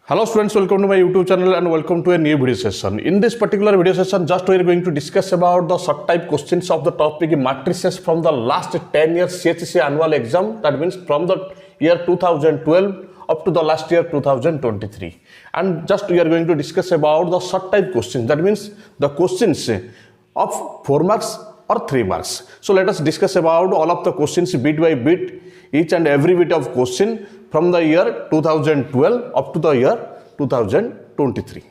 Hello students, welcome to my YouTube channel and welcome to a new video session. In this particular video session, just we are going to discuss about the short type questions of the topic matrices from the last 10 years CHSE annual exam. That means from the year 2012 up to the last year 2023. And just we are going to discuss about the short type questions. That means the questions of 4 marks or 3 marks. So let us discuss about all of the questions bit by bit, each and every bit of question from the year 2012 up to the year 2023.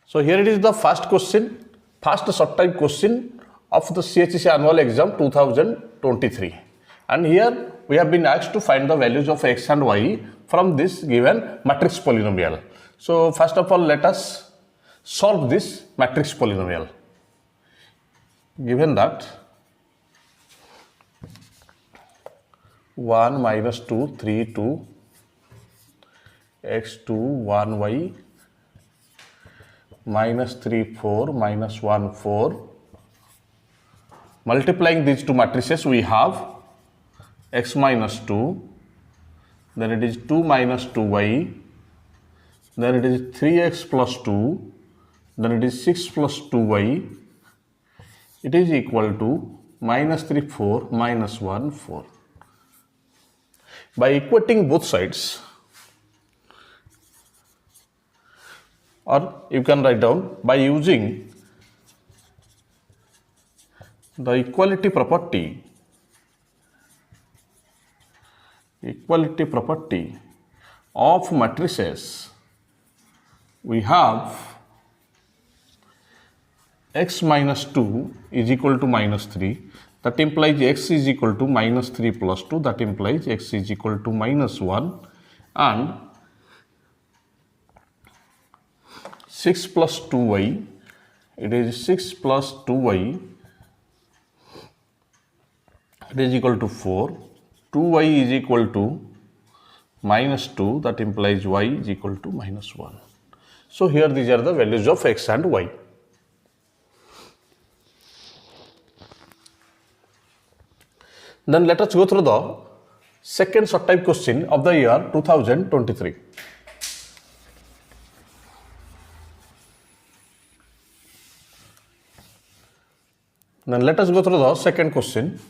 So here it is the first question, first short type question of the CHSE annual exam 2023. And here we have been asked to find the values of x and y from this given matrix polynomial. So first of all, let us solve this matrix polynomial. Given that 1 minus 2 3 2 x2 1y minus 3 4 minus 1 4, multiplying these two matrices we have x minus 2, then it is 2 minus 2y, then it is 3x plus 2, then it is 6 plus 2y, it is equal to minus 3 4 minus 1 4. By equating both sides, or you can write down by using the equality property of matrices, we have x minus 2 is equal to minus 3. That implies x is equal to minus 3 plus 2. That implies x is equal to minus 1. And 6 plus 2y, it is 6 plus 2y, it is equal to 4. 2y is equal to minus 2. That implies y is equal to minus 1. So here these are the values of x and y. Then let us go through the second short type question of the year 2023. Then let us go through the second question.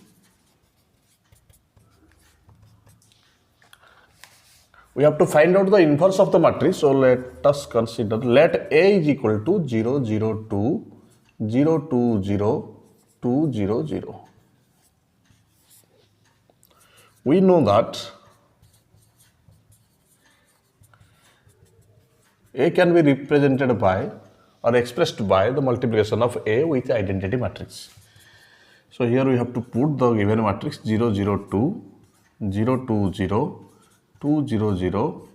We have to find out the inverse of the matrix. So let us consider, let A is equal to 0 0 2 0 2 0 2 0 0. We know that A can be represented by or expressed by the multiplication of A with identity matrix. So here we have to put the given matrix 0 0 2 0 2 0 2 0 0,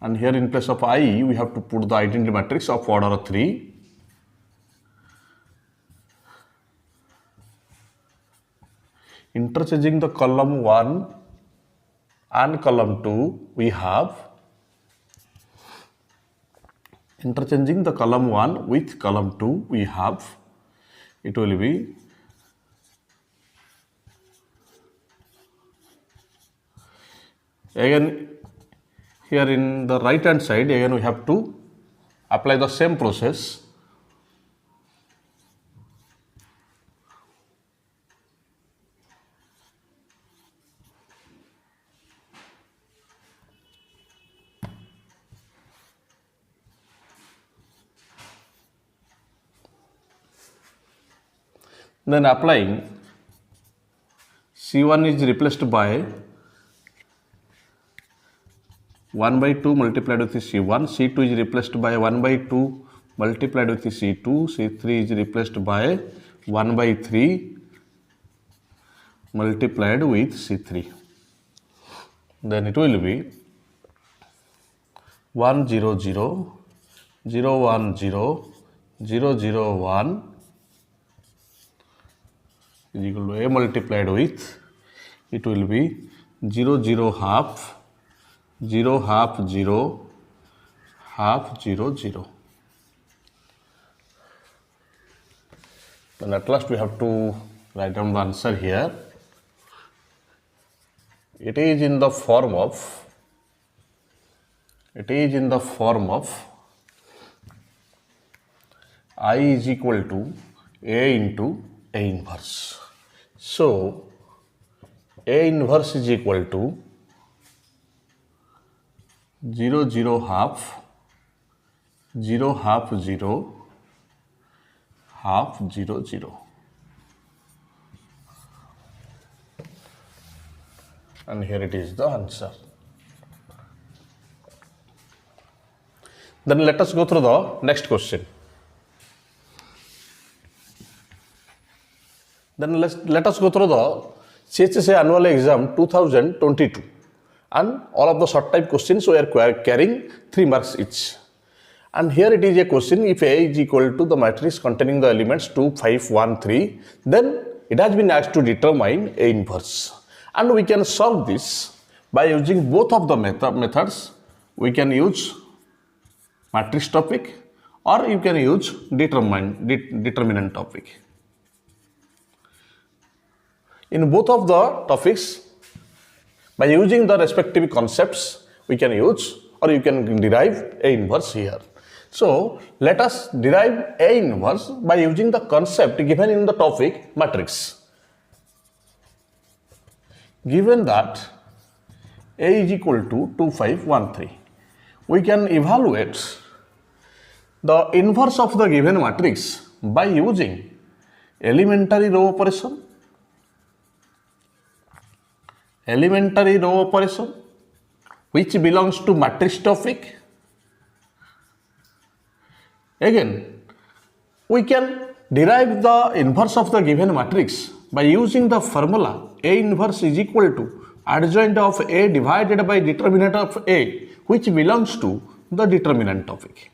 and here in place of I we have to put the identity matrix of order 3. Interchanging the column 1 and column 2, we have interchanging the column 1 with column 2, we have, it will be again here in the right hand side, again we have to apply the same process. Then applying C1 is replaced by 1 by 2 multiplied with C1, C2 is replaced by 1 by 2 multiplied with C2, C3 is replaced by 1 by 3 multiplied with C3. Then it will be 1 0 0 0 1 0 0 0 1 is equal to A multiplied with, it will be 0 0 half 0 half 0 half 0 0. And at last we have to write down the answer here. it is in the form of I is equal to A into A inverse. So A inverse is equal to 0 0 half 0 half 0 half 0 0, and here it is the answer. Then let us go through the next question. Then let us go through the CHSE annual exam 2022, and all of the short type questions we are carrying 3 marks each. And here it is a question: if A is equal to the matrix containing the elements 2, 5, 1, 3, then it has been asked to determine A inverse. And we can solve this by using both of the methods. We can use matrix topic, or you can use determinant topic. In both of the topics, by using the respective concepts, we can use, or you can derive A inverse here. So let us derive A inverse by using the concept given in the topic matrix. Given that A is equal to 2, 5, 1, 3, we can evaluate the inverse of the given matrix by using elementary row operation, which belongs to matrix topic. Again, we can derive the inverse of the given matrix by using the formula A inverse is equal to adjoint of A divided by determinant of A, which belongs to the determinant topic.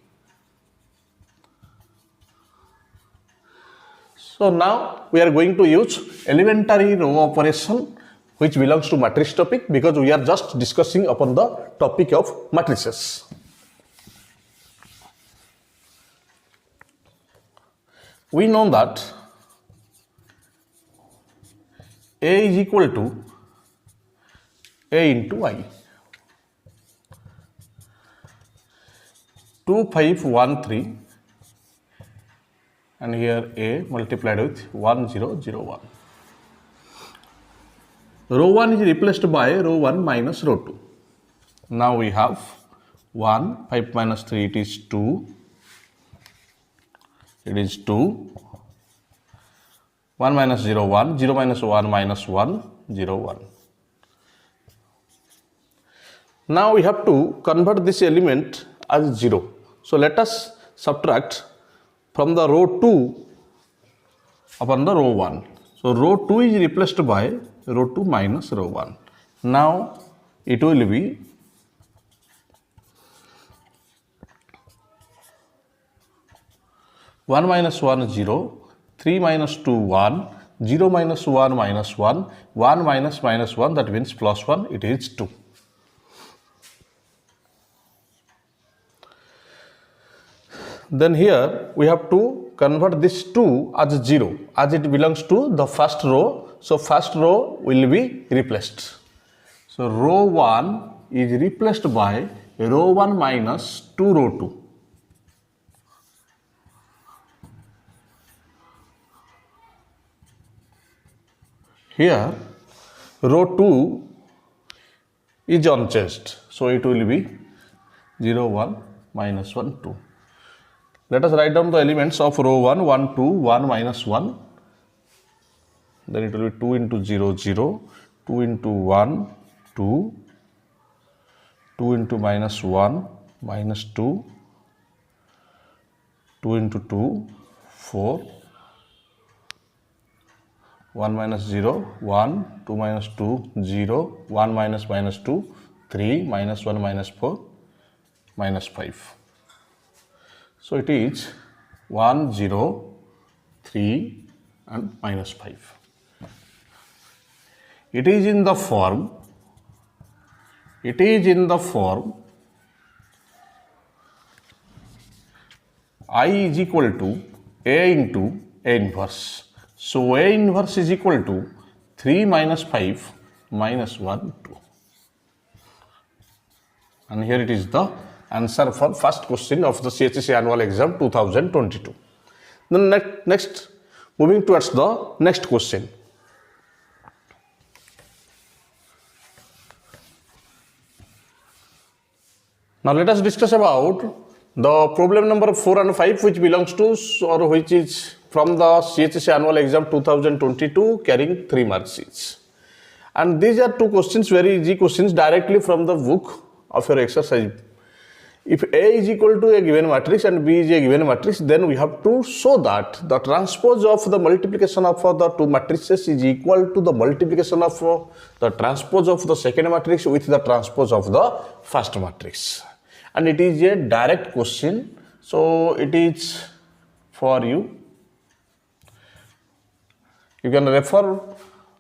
So now we are going to use elementary row operation which belongs to matrix topic, because we are just discussing upon the topic of matrices. We know that A is equal to A into I. 2, 5, 1, 3, and here A multiplied with 1, 0, 0, 1. Row 1 is replaced by row 1 minus row 2. Now we have 1, 5 minus 3, it is 2. It is 2. 1 minus 0, 1. 0 minus 1 minus 1, 0, 1. Now we have to convert this element as 0. So let us subtract from the row 2 upon the row 1. So row 2 is replaced by row 2 minus row 1. Now it will be 1 minus 1 0, 3 minus 2 1, 0 minus 1 minus 1, 1 minus minus 1, that means plus 1, it is 2. Then here we have to convert this 2 as 0, as it belongs to the first row. So first row will be replaced. So row 1 is replaced by row 1 minus 2 row 2. Here row 2 is unchanged, so it will be 0, 1, minus 1, 2. Let us write down the elements of row 1, 1, 2, 1, minus 1. Then it will be 2 into 0, 0, 2 into 1, 2, 2 into minus 1, minus 2, 2 into 2, 4, 1 minus 0, 1, 2 minus 2, 0, 1 minus minus 2, 3, minus 1 minus 4, minus 5. So it is 1, 0, 3 and minus 5. It is in the form I is equal to A into A inverse. So A inverse is equal to 3 minus 5 minus 1, 2. And here it is the answer for first question of the CHSE annual exam 2022. Then next, moving towards the next question. Now let us discuss about the problem number 4 and 5, which belongs to or which is from the CHSE annual exam 2022 carrying 3 marks each. And these are two questions, very easy questions directly from the book of your exercise. If A is equal to a given matrix and B is a given matrix, then we have to show that the transpose of the multiplication of the two matrices is equal to the multiplication of the transpose of the second matrix with the transpose of the first matrix. And it is a direct question, so it is for you. You can refer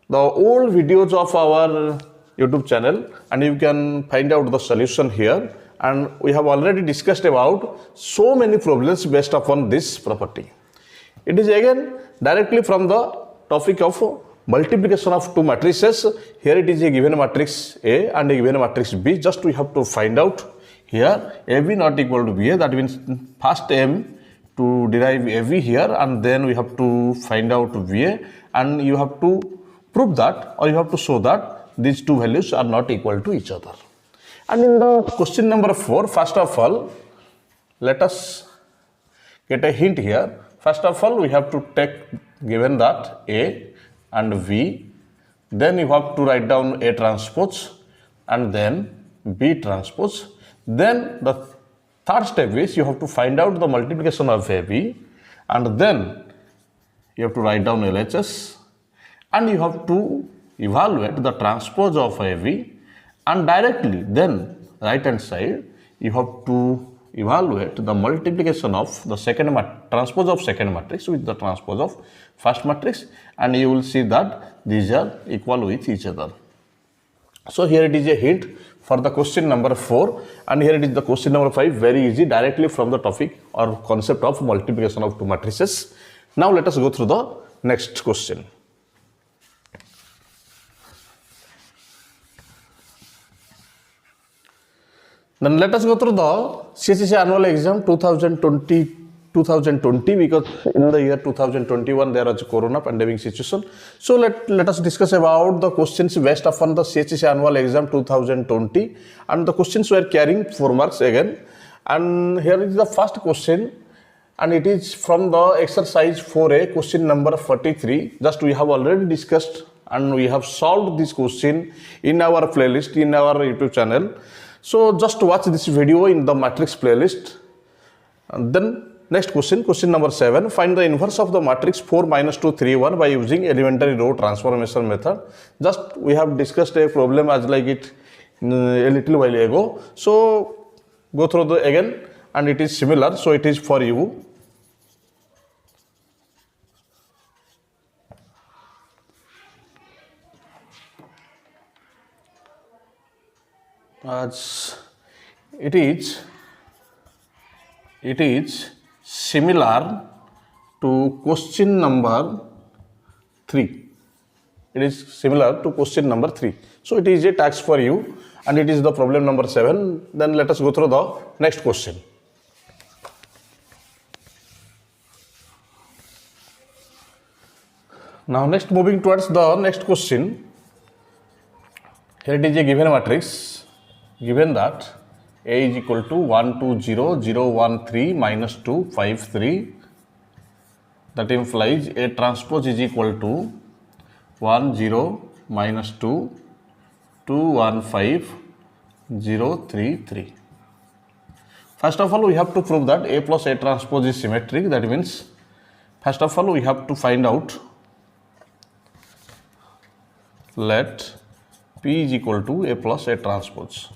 the old videos of our YouTube channel and you can find out the solution here. And we have already discussed about so many problems based upon this property. It is again directly from the topic of multiplication of two matrices. Here it is a given matrix A and a given matrix B. Just we have to find out here AB not equal to BA. That means first aim to derive AB here, and then we have to find out BA, and you have to prove that, or you have to show that these two values are not equal to each other. And in the question number 4, first of all, let us get a hint here. First of all, we have to take, given that A and B, then you have to write down A transpose and then B transpose. Then the third step is you have to find out the multiplication of AB, and then you have to write down LHS, and you have to evaluate the transpose of AB, and directly then right hand side you have to evaluate the multiplication of the transpose of second matrix with the transpose of first matrix, and you will see that these are equal with each other. So here it is a hint for the question number 4, and here it is the question number 5, very easy, directly from the topic or concept of multiplication of two matrices. Now let us go through the next question. Then let us go through the CHSE annual exam 2020 because in the year 2021 there was a corona pandemic situation. So let us discuss about the questions based upon the CHSE annual exam 2020, and the questions were carrying 4 marks again. And here is the first question, and it is from the exercise 4A, question number 43. Just we have already discussed and we have solved this question in our playlist in our YouTube channel. So just watch this video in the matrix playlist. And then next question, question number 7, find the inverse of the matrix 4 minus 2 3 1 by using elementary row transformation method. Just we have discussed a problem as like it a little while ago. So go through the again, and it is similar, so it is for you. As it is similar to question number 3. It is similar to question number 3. So it is a task for you, and it is the problem number 7. Then let us go through the next question. Now next, moving towards the next question. Here it is a given matrix. Given that A is equal to 1 2 0 0 1 3 minus 2 5 3, that implies A transpose is equal to 1 0 minus 2 2 1 5 0 3 3. First of all, we have to prove that A plus A transpose is symmetric. That means first of all we have to find out, let P is equal to A plus A transpose.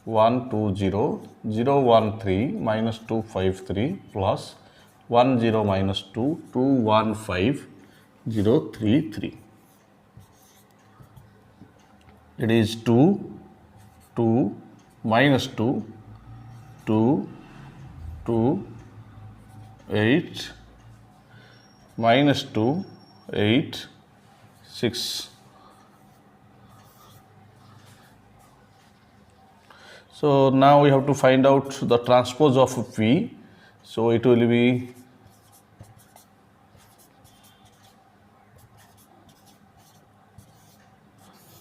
1 2 0 0 1 3 minus 2 5 3 plus 1 0 minus 2 2 1 5 0 3 3. It is 2 2 minus 2 2 2 8 minus 2 8 6. So now we have to find out the transpose of P. So it will be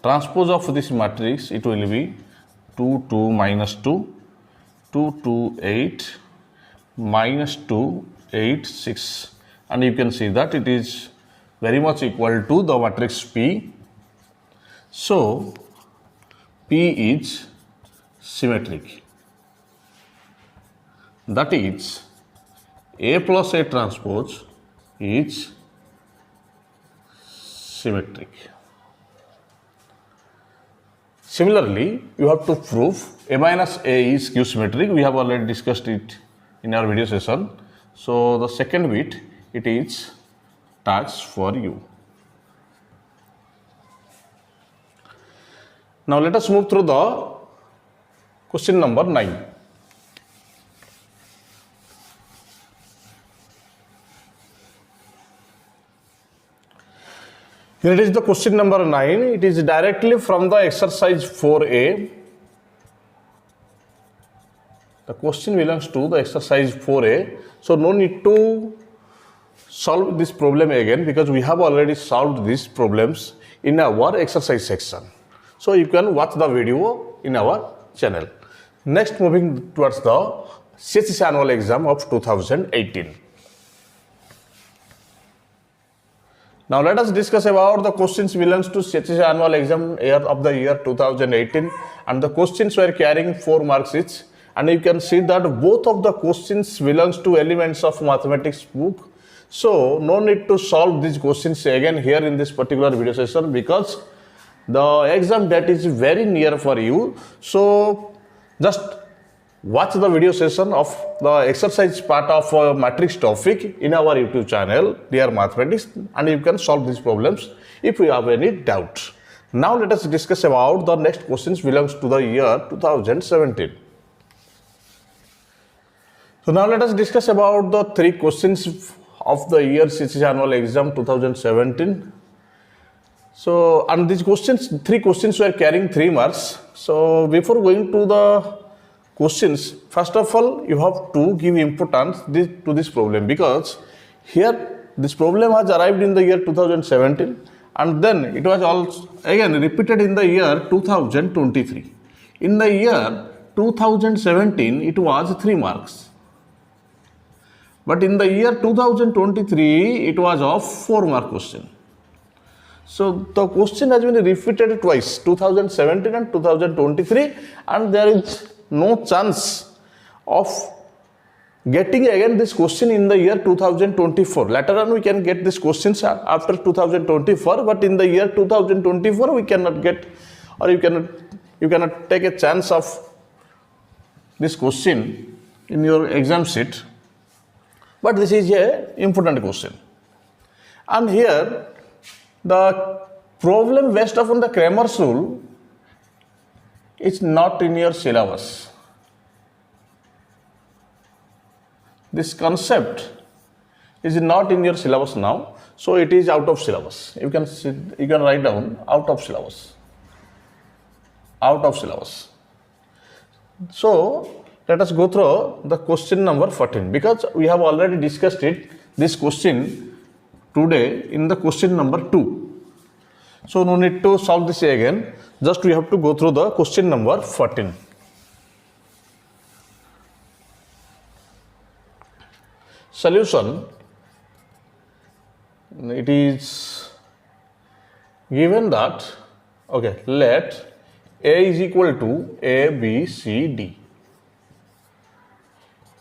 transpose of this matrix, it will be 2, 2, minus 2, 2, 2, 8, minus 2, 8, 6. And you can see that it is very much equal to the matrix P. So P is symmetric. That is, A plus A transpose is symmetric. Similarly, you have to prove A minus A is Q symmetric. We have already discussed it in our video session. So the second bit, it is task for you. Now let us move through the question number 9. Here it is the question number 9. It is directly from the exercise 4A. The question belongs to the exercise 4A. So no need to solve this problem again because we have already solved these problems in our exercise section. So you can watch the video in our channel. Next, moving towards the CHSE annual exam of 2018. Now let us discuss about the questions belongs to CHSE annual exam of the year 2018, and the questions were carrying 4 marks each, and you can see that both of the questions belongs to elements of mathematics book. So no need to solve these questions again here in this particular video session because the exam date is very near for you. So just watch the video session of the exercise part of matrix topic in our YouTube channel, Dear Mathematics, and you can solve these problems if you have any doubt. Now let us discuss about the next questions belongs to the year 2017. So now let us discuss about the 3 questions of the year CHSE annual exam 2017. So, and these questions, 3 questions were carrying 3 marks. So before going to the questions, first of all, you have to give importance to this problem because here this problem has arrived in the year 2017 and then it was also again repeated in the year 2023. In the year 2017, it was 3 marks. But in the year 2023, it was of 4 mark question. So the question has been repeated twice, 2017 and 2023, and there is no chance of getting again this question in the year 2024. Later on we can get these questions after 2024, but in the year 2024 we cannot get, or you cannot take a chance of this question in your exam sheet. But this is a important question. And here the problem based upon the Cramer's rule is not in your syllabus. This concept is not in your syllabus now, so it is out of syllabus. You can write down out of syllabus. Out of syllabus. So let us go through the question number 14 because we have already discussed this question today in the question number 2. So no need to solve this again, just we have to go through the question number 14. Solution, it is given that, okay, let A is equal to A, B, C, D.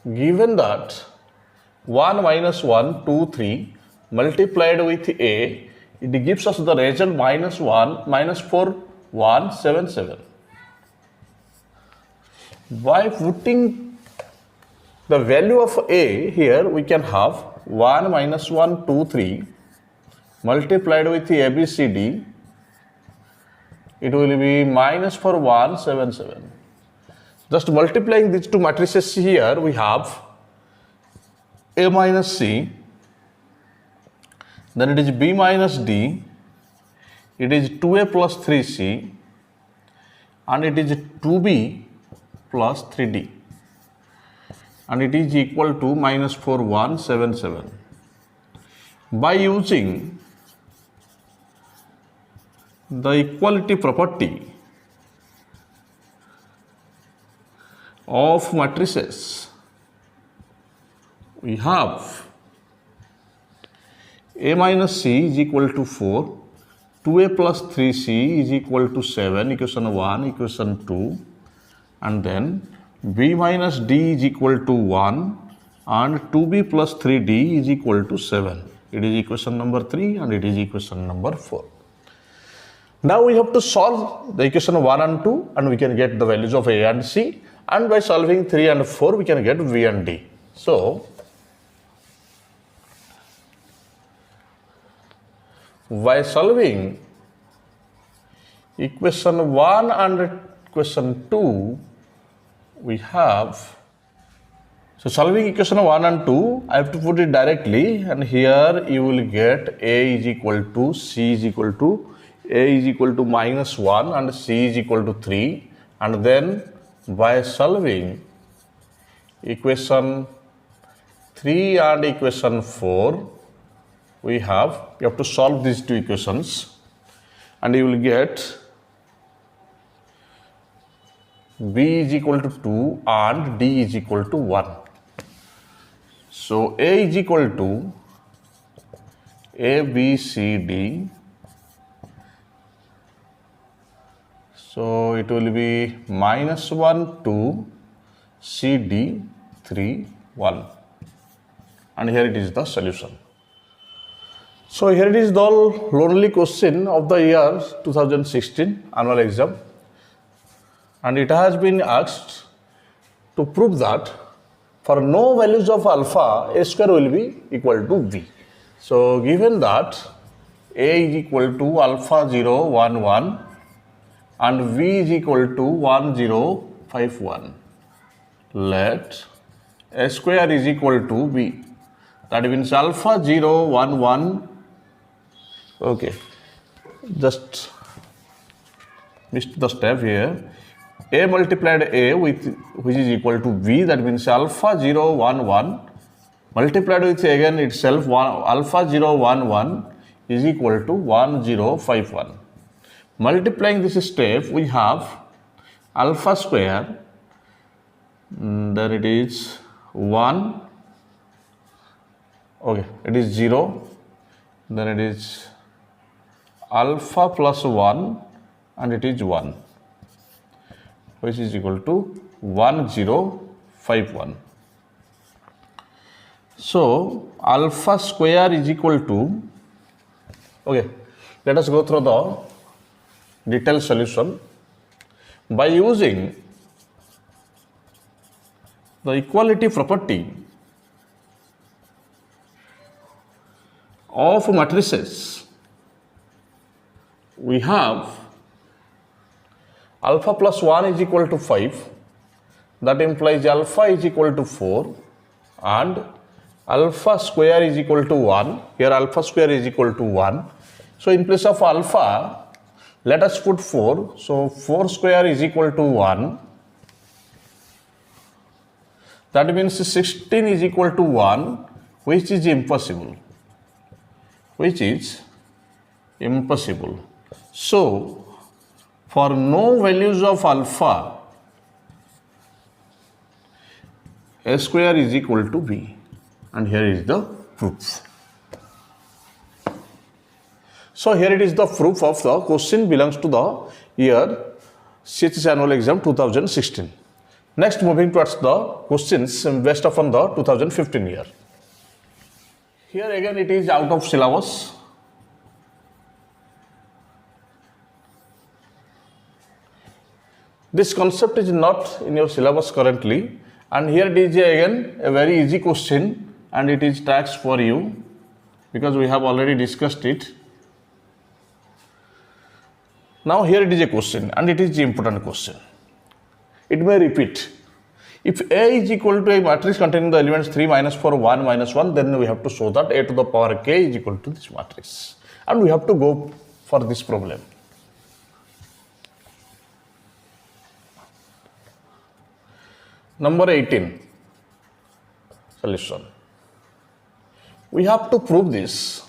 Given that 1 minus 1, 2, 3 multiplied with A, it gives us the result minus 1, minus 4, 1, 7, 7. By putting the value of A here, we can have 1 minus 1, 2, 3 multiplied with A, B, C, D. It will be minus 4, 1, 7, 7. Just multiplying these two matrices here, we have A minus C, then it is B minus D, it is 2a plus 3c and it is 2b plus 3d and it is equal to minus 4177. By using the equality property of matrices, we have a minus c is equal to 4, 2a plus 3c is equal to 7, equation 1, equation 2, and then b minus d is equal to 1 and 2b plus 3d is equal to 7. It is equation number 3 and it is equation number 4. Now we have to solve the equation 1 and 2 and we can get the values of a and c, and by solving 3 and 4 we can get v and d. So by solving equation 1 and equation 2, we have, so solving equation 1 and 2, I have to put it directly, and here you will get a is equal to c is equal to a is equal to minus 1 and c is equal to 3, and then by solving equation 3 and equation 4, we have to solve these two equations and you will get b is equal to 2 and d is equal to 1. So a is equal to a, b, c, d. So it will be minus 1, 2, c, d, 3, 1. And here it is the solution. So here it is the lonely question of the year 2016 annual exam. And it has been asked to prove that for no values of alpha, a square will be equal to b. So given that a is equal to alpha 0, 1, 1 and v is equal to 1, 0, 5, 1. Let a square is equal to b. That means alpha 0, 1, 1. Okay, just missed the step here. A multiplied a with which is equal to b, that means alpha 0, 1, 1 multiplied with again itself alpha 0, 1, 1 is equal to 1, 0, 5, 1. Multiplying this step, we have alpha square, then it is 1, okay, it is 0, then it is alpha plus 1 and it is 1, which is equal to 1, 0, 5, 1. So alpha square is equal to, okay, let us go through the detailed solution. By using the equality property of matrices, we have alpha plus 1 is equal to 5, that implies alpha is equal to 4 and alpha square is equal to 1. Here alpha square is equal to 1. So in place of alpha, let us put 4. So 4 square is equal to 1. That means 16 is equal to 1, which is impossible. So for no values of alpha, a square is equal to b. And here is the proof. So here it is the proof of the question belongs to the year CHSE annual exam 2016. Next, moving towards the questions based upon the 2015 year. Here again it is out of syllabus. This concept is not in your syllabus currently, and here it is again a very easy question and it is taxed for you because we have already discussed it. Now here it is a question and it is the important question. It may repeat. If A is equal to a matrix containing the elements 3, minus 4, 1, minus 1, then we have to show that A to the power k is equal to this matrix. And we have to go for this problem. Number 18, solution. We have to prove this.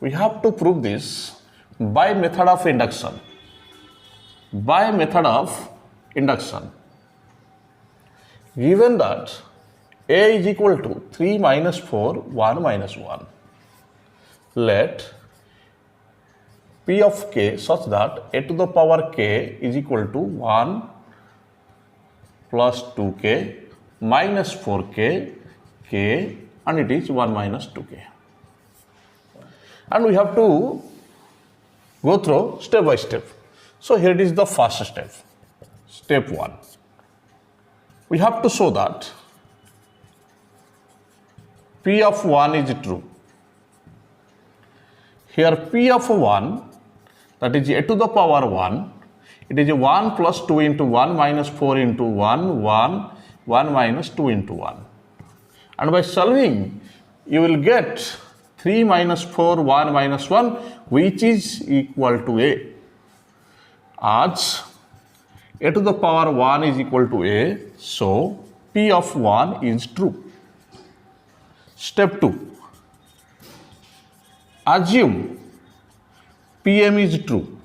We have to prove this by method of induction. By method of induction. Given that A is equal to 3 minus 4, 1 minus 1. Let P of k such that a to the power k is equal to 1 plus 2k minus 4k, k, and it is 1 minus 2k. And we have to go through step by step. So here it is the first step. Step 1. We have to show that P of 1 is true. Here P of 1, that is a to the power 1, it is 1 plus 2 into 1 minus 4 into 1, 1, 1 minus 2 into 1. And by solving, you will get 3 minus 4, 1 minus 1, which is equal to A. As a to the power 1 is equal to A, so P of 1 is true. Step 2. Assume Pm is true.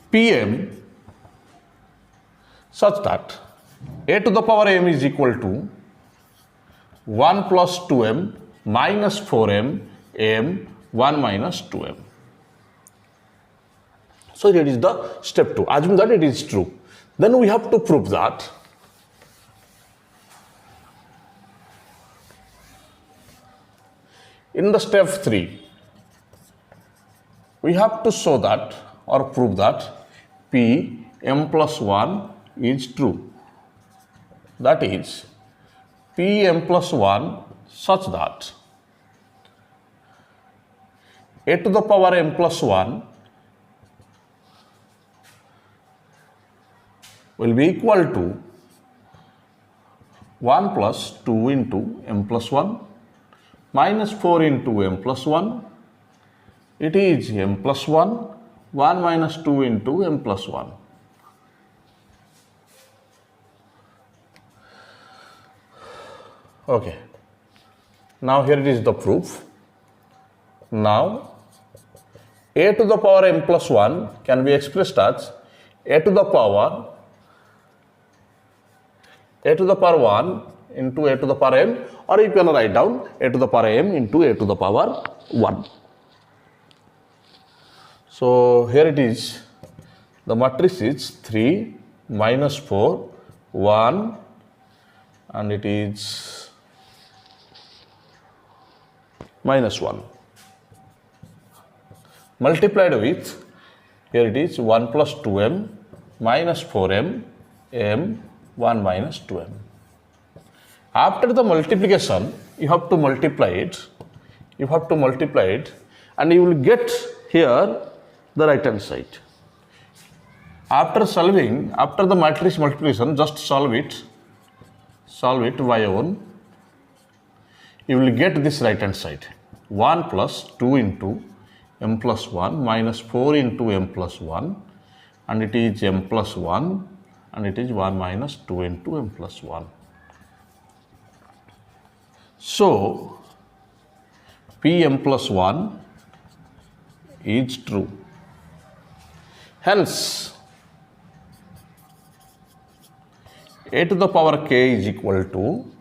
Pm such that a to the power m is equal to 1 plus 2m minus 4m m 1 minus 2m. So here is the step 2. Assume that it is true. Then we have to prove that in the step 3, we have to show that or prove that P m plus 1 is true. That is, P m plus 1 such that a to the power m plus 1 will be equal to 1 plus 2 into m plus 1 minus 4 into m plus 1. It is m plus 1, 1 minus 2 into m plus 1. Okay. Now here it is the proof. Now a to the power m plus 1 can be expressed as a to the power 1 into a to the power m, or you can write down a to the power m into a to the power 1. So here it is, the matrix is 3 minus 4, 1, and it is minus 1. Multiplied with, here it is 1 plus 2m minus 4m, m, 1 minus 2m. After the multiplication, you have to multiply it. And you will get here the right hand side. After solving, after the matrix multiplication, just solve it by own. You will get this right hand side. 1 plus 2 into m plus 1 minus 4 into m plus 1, and it is m plus 1, and it is 1 minus 2 into m plus 1. So Pm plus 1 is true. Hence, a to the power k is equal to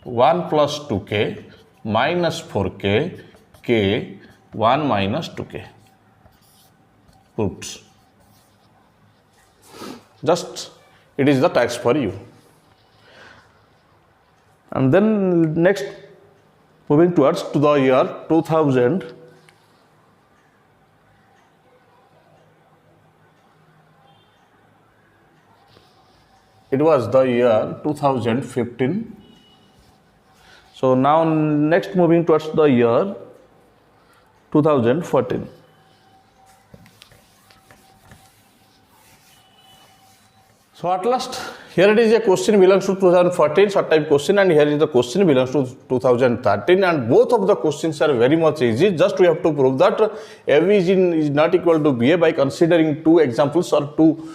1 plus 2k minus 4k, k, 1 minus 2k. Oops. Just it is the task for you. And then next, moving towards to the year 2000. It was the year 2015. So now next moving towards the year 2014. So at last Here it is a question belongs to 2014 short type question, and here is the question belongs to 2013, and both of the questions are very much easy. Just we have to prove that AV is not equal to BA by considering two examples or two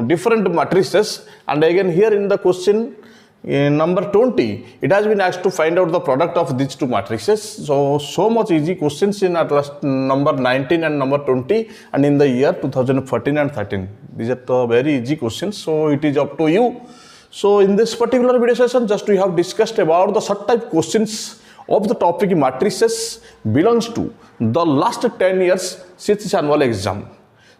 different matrices. And again here in the question number 20, it has been asked to find out the product of these two matrices. So much easy questions in at last number 19 and number 20, and in the year 2014 and 13. These are the very easy questions, so it is up to you. So in this particular video session, just we have discussed about the short type questions of the topic matrices belongs to the last 10 years CHSE annual exam.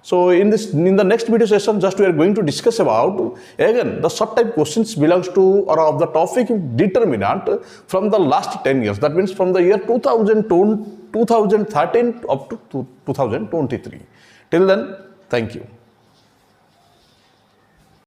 So in the next video session, just we are going to discuss about again the short type questions belongs to or of the topic determinant from the last 10 years. That means from the year 2013 up to 2023. Till then, thank you.